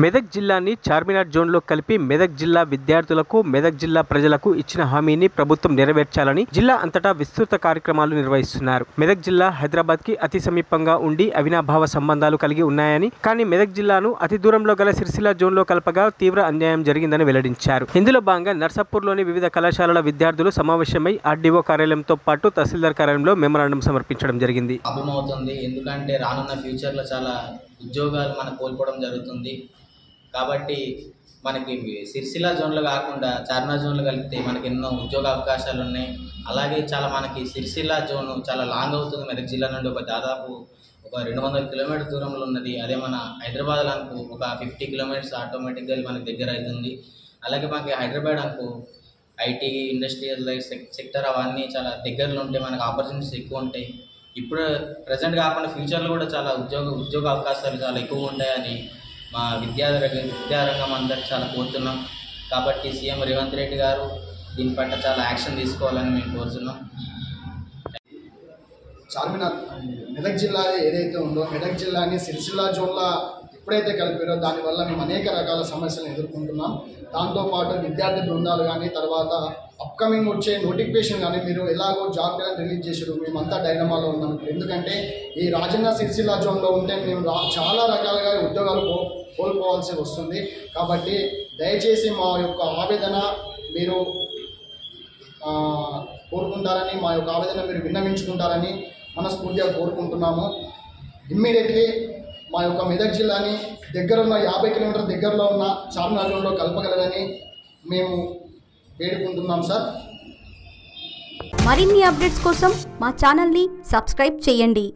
మెదక్ జిల్లాని చార్మినార్ జోన్లో కలిపి మెదక్ జిల్లా విద్యార్థులకు, మెదక్ జిల్లా ప్రజలకు ఇచ్చిన హామీని ప్రభుత్వం నెరవేర్చాలని జిల్లా అంతటా విస్తృత కార్యక్రమాలు నిర్వహిస్తున్నారు. మెదక్ జిల్లా హైదరాబాద్కి అతి సమీపంగా ఉండి అవినాభావ సంబంధాలు కలిగి ఉన్నాయని, కానీ మెదక్ జిల్లాను అతి దూరంలో గల సిరిసిల్ల జోన్లో కలపగా తీవ్ర అన్యాయం జరిగిందని వెల్లడించారు. ఇందులో భాగంగా నర్సాపూర్లోని వివిధ కళాశాలల విద్యార్థులు సమావేశమై ఆర్డీఓ కార్యాలయంతో పాటు తహసీల్దార్ కార్యాలయంలో మెమరాండం సమర్పించడం జరిగింది. అర్థమవుతుంది, ఎందుకంటే రానున్న ఫ్యూచర్లో చాలా ఉద్యోగాలు మనం కోల్పోవడం జరుగుతుంది. కాబట్టి మనకి సిరిసిల్ల జోన్లో కాకుండా చార్మినార్ జోన్లో కలిపితే మనకి ఎన్నో ఉద్యోగ అవకాశాలు ఉన్నాయి. అలాగే చాలా మనకి సిరిసిల్ల జోను చాలా లాంగ్ అవుతుంది. మెదక్ జిల్లా నుండి దాదాపు 200 కిలోమీటర్ దూరంలో ఉన్నది. అదే మన హైదరాబాద్ అనుకో 50 కిలోమీటర్స్ ఆటోమేటిక్గా మనకి దగ్గర అవుతుంది. అలాగే మనకి హైదరాబాద్ అనుకో ఐటీ, ఇండస్ట్రియల్ సెక్టర్ అవన్నీ చాలా దగ్గరలో ఉంటే మనకు ఆపర్చునిటీస్ ఎక్కువ ఉంటాయి. ఇప్పుడు ప్రజెంట్ కాకుండా ఫ్యూచర్లో కూడా చాలా ఉద్యోగ అవకాశాలు చాలా ఎక్కువ ఉంటాయని మా విద్యారంగం అందరికి చాలా కోరుతున్నాం. కాబట్టి సీఎం రేవంత్ రెడ్డి గారు దీని పట్ల చాలా యాక్షన్ తీసుకోవాలని మేము కోరుతున్నాం. చార్మినార్ మెదక్ జిల్లా ఏదైతే ఉందో మెదక్ జిల్లాని సిరిసిల్ల జోన్లో ఎప్పుడైతే కలిపారో దానివల్ల మేము అనేక రకాల సమస్యలను ఎదుర్కొంటున్నాం. దాంతోపాటు విద్యార్థి బృందాలు కానీ, తర్వాత అప్కమింగ్ వచ్చే నోటిఫికేషన్ కానీ మీరు ఎలాగో జాబ్ కానీ రిలీజ్ చేసారు, మేమంతా డైనమాలో ఉన్నాం. ఎందుకంటే ఈ రాజన్న సిరిసిల్ల జోన్లో ఉంటే మేము చాలా రకాలుగా ఉద్యోగాలు కోల్పోవాల్సి వస్తుంది. కాబట్టి దయచేసి మా యొక్క ఆవేదన మీరు కోరుకుంటారని, మా యొక్క ఆవేదన మీరు విన్నవించుకుంటారని మనస్ఫూర్తిగా కోరుకుంటున్నాము. ఇమ్మీడియట్లీ మా యొక్క మెదక్ జిల్లాని దగ్గరున్న 50 కిలోమీటర్ల దగ్గరలో ఉన్న చార్మినార్ జోన్లో కలపగలరని మేము వేడుకుంటున్నాం సార్. మరిన్ని అప్డేట్స్ కోసం మా ఛానల్ని సబ్స్క్రైబ్ చేయండి.